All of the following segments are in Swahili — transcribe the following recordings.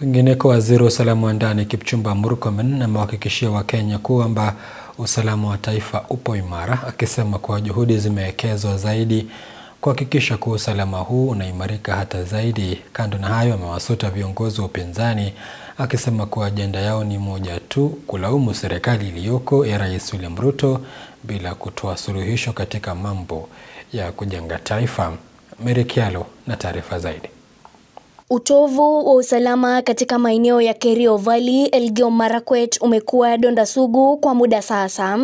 Kwingineko, waziri wa usalama wa ndani Kipchumba Murkomen amewahakikishia Wakenya kwamba usalama wa taifa upo imara, akisema kuwa juhudi zimewekezwa zaidi kuhakikisha kuwa usalama huu unaimarika hata zaidi. Kando na hayo, amewasuta viongozi wa upinzani akisema kuwa ajenda yao ni moja tu, kulaumu serikali iliyoko ya Rais William Ruto bila kutoa suluhisho katika mambo ya kujenga taifa. Mary Kyalo na taarifa zaidi. Utovu wa usalama katika maeneo ya Kerio Valley, Elgeyo Marakwet umekuwa donda sugu kwa muda sasa.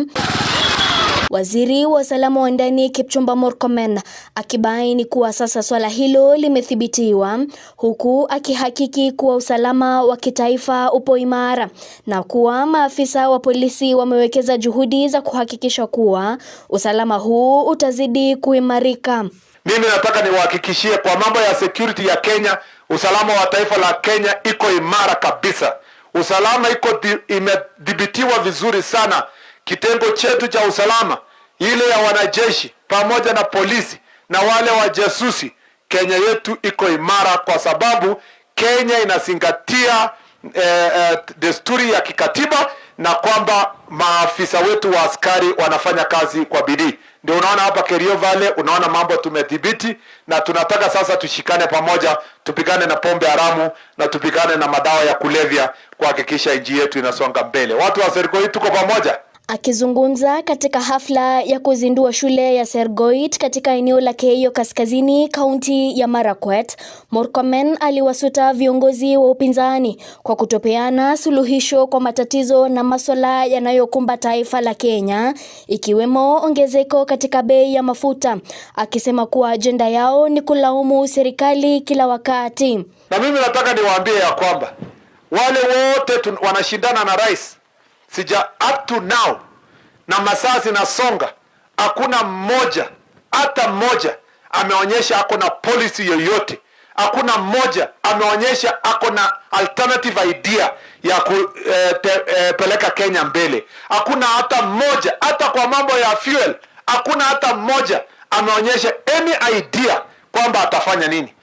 Waziri wa usalama wa ndani Kipchumba Murkomen akibaini kuwa sasa swala hilo limethibitiwa, huku akihakiki kuwa usalama wa kitaifa upo imara na kuwa maafisa wa polisi wamewekeza juhudi za kuhakikisha kuwa usalama huu utazidi kuimarika. Mimi nataka niwahakikishie kwa mambo ya security ya Kenya, usalama wa taifa la Kenya iko imara kabisa. Usalama imedhibitiwa vizuri sana. Kitengo chetu cha usalama, ile ya wanajeshi pamoja na polisi na wale wajasusi, Kenya yetu iko imara kwa sababu Kenya inazingatia desturi ya kikatiba na kwamba maafisa wetu wa askari wanafanya kazi kwa bidii. Ndio unaona hapa Kerio Valley, unaona mambo tumedhibiti, na tunataka sasa tushikane pamoja, tupigane na pombe haramu na tupigane na madawa ya kulevya kuhakikisha nchi yetu inasonga mbele. Watu wa serikali tuko pamoja. Akizungumza katika hafla ya kuzindua shule ya Sergoit katika eneo la Keio Kaskazini, kaunti ya Marakwet, Murkomen aliwasuta viongozi wa upinzani kwa kutopeana suluhisho kwa matatizo na masuala yanayokumba taifa la Kenya, ikiwemo ongezeko katika bei ya mafuta, akisema kuwa ajenda yao ni kulaumu serikali kila wakati. Na mimi nataka niwaambie ya kwamba wale wote wanashindana na rais, up to now, na masaa zinasonga, hakuna mmoja, hata mmoja ameonyesha ako na policy yoyote. Hakuna mmoja ameonyesha ako na alternative idea ya kupeleka Kenya mbele. Hakuna hata mmoja, hata kwa mambo ya fuel, hakuna hata mmoja ameonyesha any idea kwamba atafanya nini.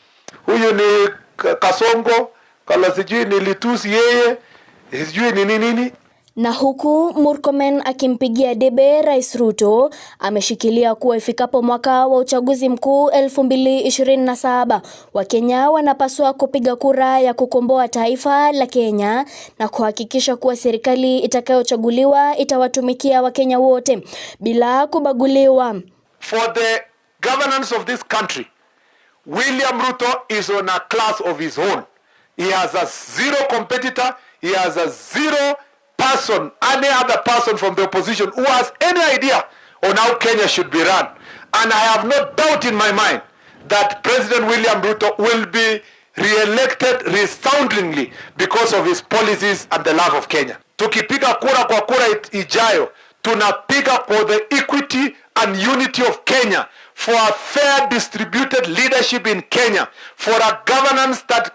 Huyu ni Kasongo, kala sijui ni Litusi yeye, sijui ni nini. Na huku Murkomen akimpigia debe Rais Ruto, ameshikilia kuwa ifikapo mwaka wa uchaguzi mkuu 2027, Wakenya wanapaswa kupiga kura ya kukomboa taifa la Kenya na kuhakikisha kuwa serikali itakayochaguliwa itawatumikia Wakenya wote bila kubaguliwa. For the governance of this country, William Ruto is on a class of his own. He has a zero competitor, he has a zero person, any other person from the opposition who has any idea on how Kenya should be run. And I have no doubt in my mind that President William Ruto will be re-elected resoundingly because of his policies and the love of Kenya. Tukipiga kura kwa kura ijayo, tunapiga for the equity and unity of Kenya, for a fair distributed leadership in Kenya, for a governance that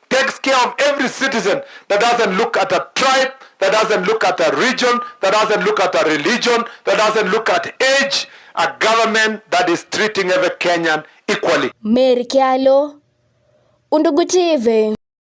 takes care of every citizen, that doesn't look at a tribe, that doesn't look at a region, that doesn't look at a religion, that doesn't look at age, a government that is treating every Kenyan equally. Mary Kyalo, Undugu TV.